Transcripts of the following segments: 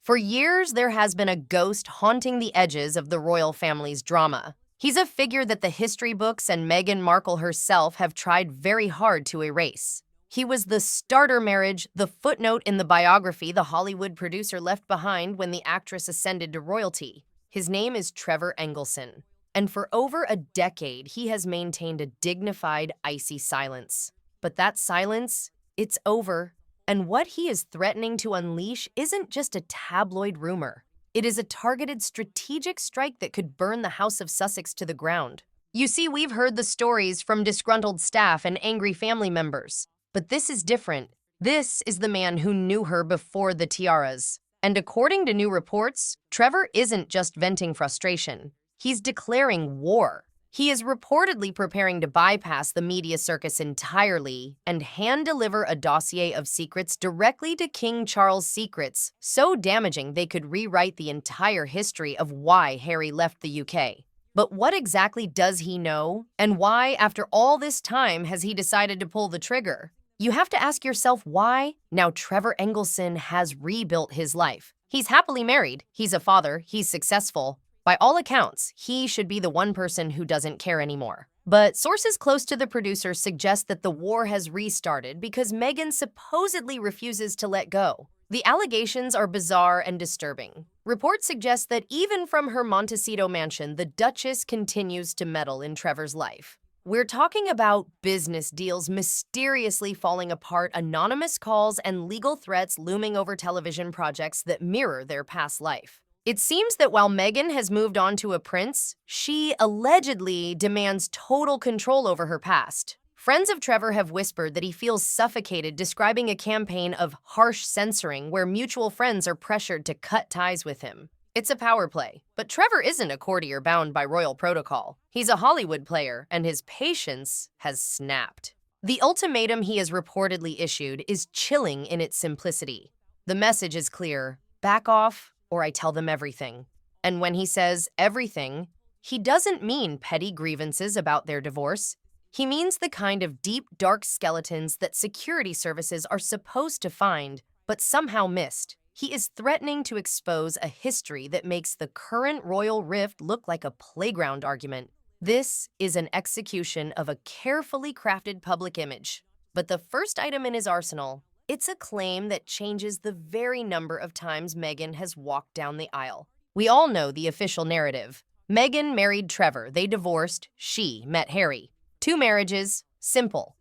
For years, there has been a ghost haunting the edges of the royal family's drama. He's a figure that the history books and Meghan Markle herself have tried very hard to erase. He was the starter marriage, the footnote in the biography the Hollywood producer left behind when the actress ascended to royalty. His name is Trevor Engelson, and for over a decade, he has maintained a dignified, icy silence. But that silence, it's over. And what he is threatening to unleash isn't just a tabloid rumor. It is a targeted strategic strike that could burn the House of Sussex to the ground. You see, we've heard the stories from disgruntled staff and angry family members. But this is different. This is the man who knew her before the tiaras. And according to new reports, Trevor isn't just venting frustration. He's declaring war. He is reportedly preparing to bypass the media circus entirely and hand-deliver a dossier of secrets directly to King Charles' secrets, so damaging they could rewrite the entire history of why Harry left the UK. But what exactly does he know? And why, after all this time, has he decided to pull the trigger? You have to ask yourself why. Now, Trevor Engelson has rebuilt his life. He's happily married, he's a father, he's successful. By all accounts, he should be the one person who doesn't care anymore. But sources close to the producer suggest that the war has restarted because Meghan supposedly refuses to let go. The allegations are bizarre and disturbing. Reports suggest that even from her Montecito mansion, the Duchess continues to meddle in Trevor's life. We're talking about business deals mysteriously falling apart, anonymous calls, and legal threats looming over television projects that mirror their past life. It seems that while Meghan has moved on to a prince, she allegedly demands total control over her past. Friends of Trevor have whispered that he feels suffocated, describing a campaign of harsh censoring where mutual friends are pressured to cut ties with him. It's a power play, but Trevor isn't a courtier bound by royal protocol. He's a Hollywood player, and his patience has snapped. The ultimatum he has reportedly issued is chilling in its simplicity. The message is clear: back off, or I tell them everything. And when he says everything, he doesn't mean petty grievances about their divorce. He means the kind of deep, dark skeletons that security services are supposed to find, but somehow missed. He is threatening to expose a history that makes the current royal rift look like a playground argument. This is an execution of a carefully crafted public image. But the first item in his arsenal, it's a claim that changes the very number of times Meghan has walked down the aisle. We all know the official narrative. Meghan married Trevor, they divorced, she met Harry. 2 marriages, simple.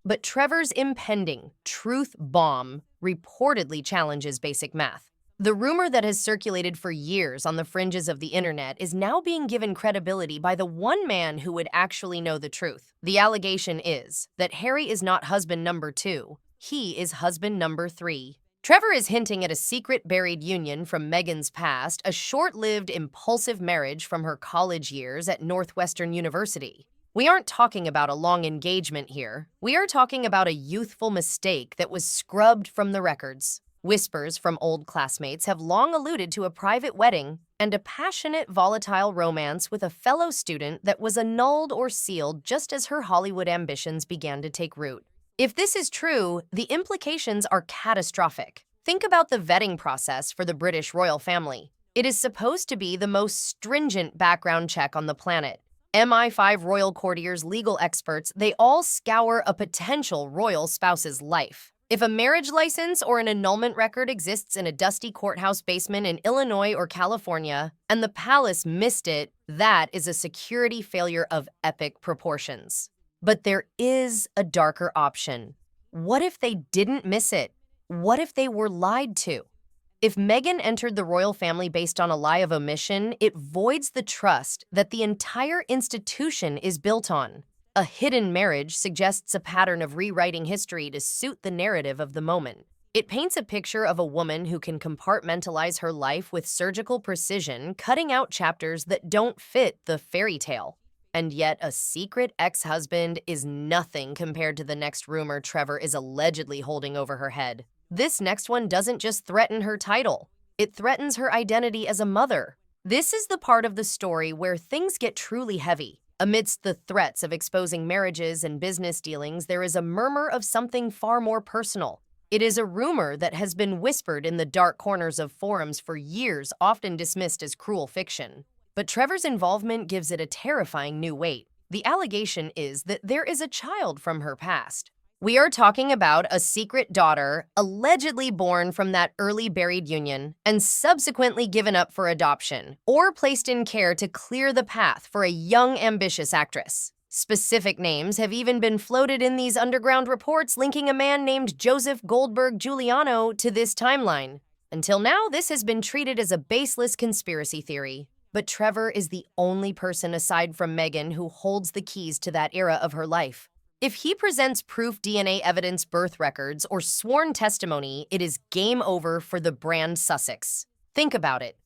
But Trevor's impending truth bomb reportedly challenges basic math. The rumor that has circulated for years on the fringes of the internet is now being given credibility by the one man who would actually know the truth. The allegation is that Harry is not husband number 2. He is husband number 3. Trevor is hinting at a secret buried union from Meghan's past, a short-lived, impulsive marriage from her college years at Northwestern University. We aren't talking about a long engagement here. We are talking about a youthful mistake that was scrubbed from the records. Whispers from old classmates have long alluded to a private wedding and a passionate, volatile romance with a fellow student that was annulled or sealed just as her Hollywood ambitions began to take root. If this is true, the implications are catastrophic. Think about the vetting process for the British royal family. It is supposed to be the most stringent background check on the planet. MI5 royal courtiers, legal experts, they all scour a potential royal spouse's life. If a marriage license or an annulment record exists in a dusty courthouse basement in Illinois or California, and the palace missed it, that is a security failure of epic proportions. But there is a darker option. What if they didn't miss it? What if they were lied to? If Meghan entered the royal family based on a lie of omission, it voids the trust that the entire institution is built on. A hidden marriage suggests a pattern of rewriting history to suit the narrative of the moment. It paints a picture of a woman who can compartmentalize her life with surgical precision, cutting out chapters that don't fit the fairy tale. And yet a secret ex-husband is nothing compared to the next rumor Trevor is allegedly holding over her head. This next one doesn't just threaten her title, it threatens her identity as a mother. This is the part of the story where things get truly heavy. Amidst the threats of exposing marriages and business dealings, there is a murmur of something far more personal. It is a rumor that has been whispered in the dark corners of forums for years, often dismissed as cruel fiction. But Trevor's involvement gives it a terrifying new weight. The allegation is that there is a child from her past. We are talking about a secret daughter, allegedly born from that early buried union and subsequently given up for adoption or placed in care to clear the path for a young, ambitious actress. Specific names have even been floated in these underground reports linking a man named Joseph Goldberg Giuliano to this timeline. Until now, this has been treated as a baseless conspiracy theory. But Trevor is the only person aside from Meghan who holds the keys to that era of her life. If he presents proof, DNA evidence, birth records, or sworn testimony, it is game over for the brand Sussex. Think about it.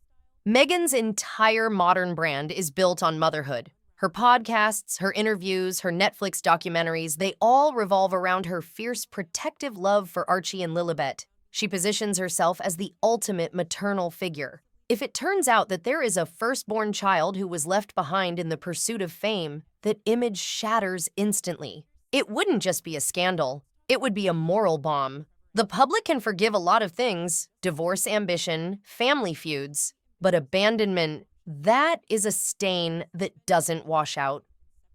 Meghan's entire modern brand is built on motherhood. Her podcasts, her interviews, her Netflix documentaries, they all revolve around her fierce, protective love for Archie and Lilibet. She positions herself as the ultimate maternal figure. If it turns out that there is a firstborn child who was left behind in the pursuit of fame, that image shatters instantly. It wouldn't just be a scandal, it would be a moral bomb. The public can forgive a lot of things, divorce, ambition, family feuds, but abandonment, that is a stain that doesn't wash out.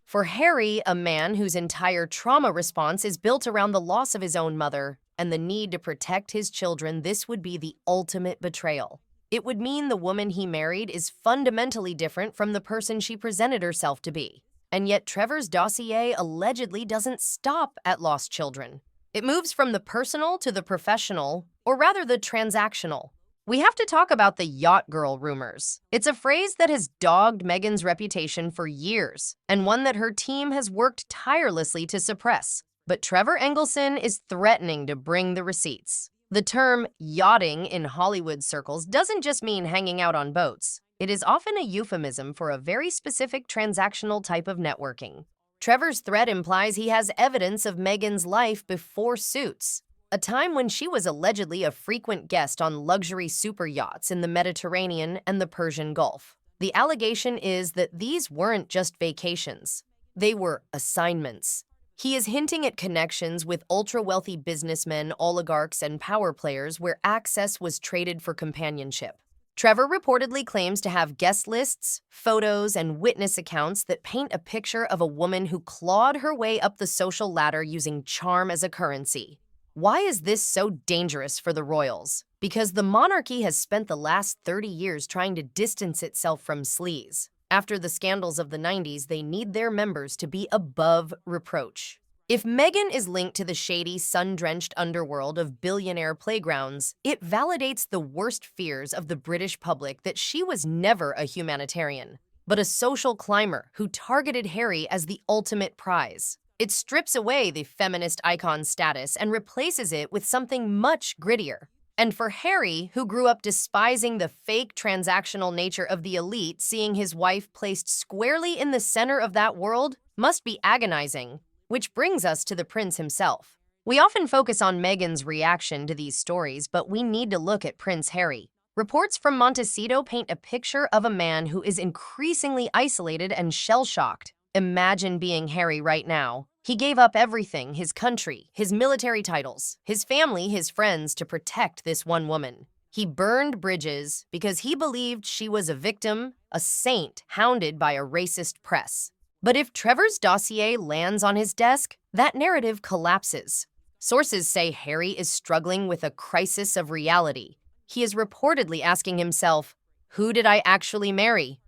For Harry, a man whose entire trauma response is built around the loss of his own mother and the need to protect his children, this would be the ultimate betrayal. It would mean the woman he married is fundamentally different from the person she presented herself to be. And yet Trevor's dossier allegedly doesn't stop at lost children. It moves from the personal to the professional, or rather the transactional. We have to talk about the yacht girl rumors. It's a phrase that has dogged Meghan's reputation for years, and one that her team has worked tirelessly to suppress. But Trevor Engelson is threatening to bring the receipts. The term yachting in Hollywood circles doesn't just mean hanging out on boats. It is often a euphemism for a very specific transactional type of networking. Trevor's threat implies he has evidence of Meghan's life before Suits, a time when she was allegedly a frequent guest on luxury super yachts in the Mediterranean and the Persian Gulf. The allegation is that these weren't just vacations. They were assignments. He is hinting at connections with ultra-wealthy businessmen, oligarchs, and power players where access was traded for companionship. Trevor reportedly claims to have guest lists, photos, and witness accounts that paint a picture of a woman who clawed her way up the social ladder using charm as a currency. Why is this so dangerous for the royals? Because the monarchy has spent the last 30 years trying to distance itself from sleaze. After the scandals of the 90s, they need their members to be above reproach. If Meghan is linked to the shady, sun-drenched underworld of billionaire playgrounds, it validates the worst fears of the British public that she was never a humanitarian, but a social climber who targeted Harry as the ultimate prize. It strips away the feminist icon status and replaces it with something much grittier. And for Harry, who grew up despising the fake transactional nature of the elite, seeing his wife placed squarely in the center of that world must be agonizing. Which brings us to the prince himself. We often focus on Meghan's reaction to these stories, but we need to look at Prince Harry. Reports from Montecito paint a picture of a man who is increasingly isolated and shell-shocked. Imagine being Harry right now. He gave up everything, his country, his military titles, his family, his friends, to protect this one woman. He burned bridges because he believed she was a victim, a saint hounded by a racist press. But if Trevor's dossier lands on his desk, that narrative collapses. Sources say Harry is struggling with a crisis of reality. He is reportedly asking himself, who did I actually marry?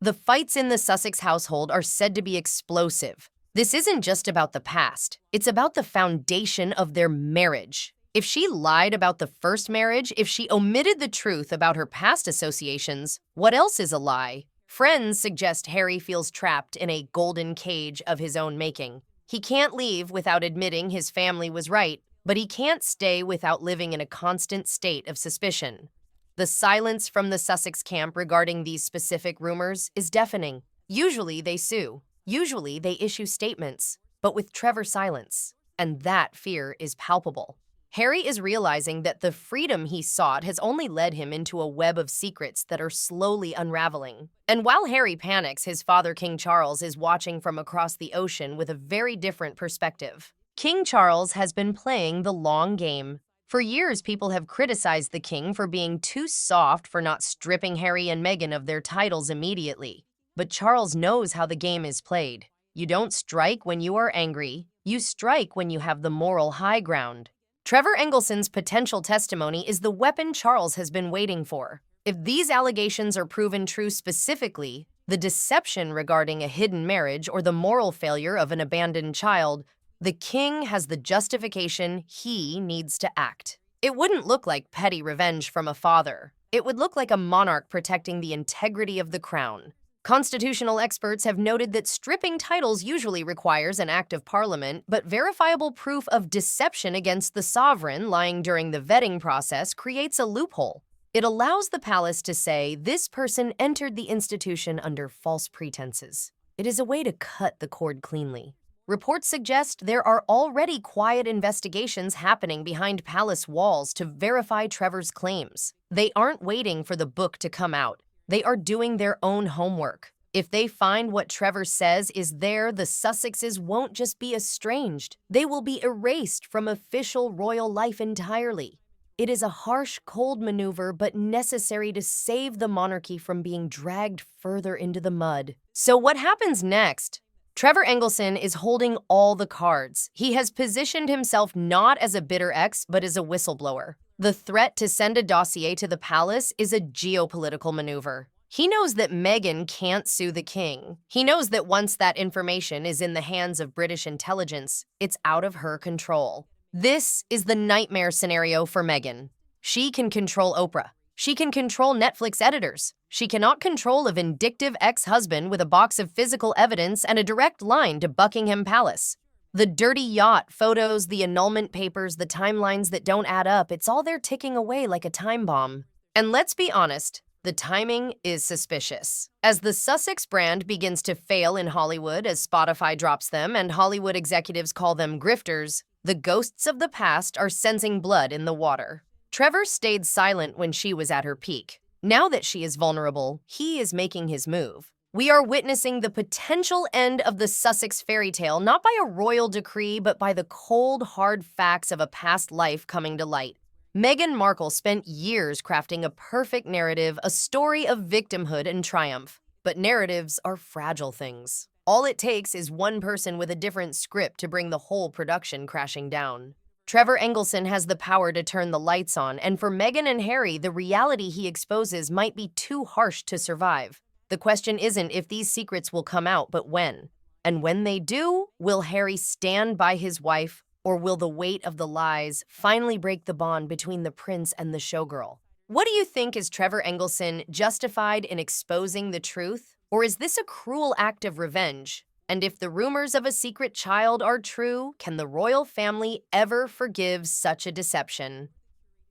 The fights in the Sussex household are said to be explosive. This isn't just about the past. It's about the foundation of their marriage. If she lied about the first marriage, if she omitted the truth about her past associations, what else is a lie? Friends suggest Harry feels trapped in a golden cage of his own making. He can't leave without admitting his family was right, but he can't stay without living in a constant state of suspicion. The silence from the Sussex camp regarding these specific rumors is deafening. Usually they sue. Usually they issue statements. But with Trevor silence, and that fear is palpable. Harry is realizing that the freedom he sought has only led him into a web of secrets that are slowly unraveling. And while Harry panics, his father, King Charles, is watching from across the ocean with a very different perspective. King Charles has been playing the long game. For years, people have criticized the king for being too soft for not stripping Harry and Meghan of their titles immediately. But Charles knows how the game is played. You don't strike when you are angry. You strike when you have the moral high ground. Trevor Engelson's potential testimony is the weapon Charles has been waiting for. If these allegations are proven true specifically, the deception regarding a hidden marriage or the moral failure of an abandoned child, the king has the justification he needs to act. It wouldn't look like petty revenge from a father. It would look like a monarch protecting the integrity of the crown. Constitutional experts have noted that stripping titles usually requires an act of parliament, but verifiable proof of deception against the sovereign lying during the vetting process creates a loophole. It allows the palace to say this person entered the institution under false pretenses. It is a way to cut the cord cleanly. Reports suggest there are already quiet investigations happening behind palace walls to verify Trevor's claims. They aren't waiting for the book to come out. They are doing their own homework. If they find what Trevor says is there, the Sussexes won't just be estranged. They will be erased from official royal life entirely. It is a harsh, cold maneuver, but necessary to save the monarchy from being dragged further into the mud. So what happens next? Trevor Engelson is holding all the cards. He has positioned himself not as a bitter ex, but as a whistleblower. The threat to send a dossier to the palace is a geopolitical maneuver. He knows that Meghan can't sue the king. He knows that once that information is in the hands of British intelligence, it's out of her control. This is the nightmare scenario for Meghan. She can control Oprah. She can control Netflix editors. She cannot control a vindictive ex-husband with a box of physical evidence and a direct line to Buckingham Palace. The dirty yacht, photos, the annulment papers, the timelines that don't add up, it's all there ticking away like a time bomb. And let's be honest, the timing is suspicious. As the Sussex brand begins to fail in Hollywood as Spotify drops them and Hollywood executives call them grifters, the ghosts of the past are sensing blood in the water. Trevor stayed silent when she was at her peak. Now that she is vulnerable, he is making his move. We are witnessing the potential end of the Sussex fairy tale, not by a royal decree, but by the cold, hard facts of a past life coming to light. Meghan Markle spent years crafting a perfect narrative, a story of victimhood and triumph. But narratives are fragile things. All it takes is one person with a different script to bring the whole production crashing down. Trevor Engelson has the power to turn the lights on, and for Meghan and Harry, the reality he exposes might be too harsh to survive. The question isn't if these secrets will come out, but when. And when they do, will Harry stand by his wife, or will the weight of the lies finally break the bond between the prince and the showgirl? What do you think? Is Trevor Engelson justified in exposing the truth? Or is this a cruel act of revenge? And if the rumors of a secret child are true, can the royal family ever forgive such a deception?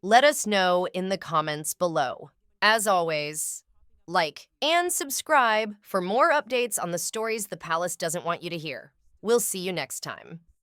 Let us know in the comments below. As always, like and subscribe for more updates on the stories the palace doesn't want you to hear. We'll see you next time.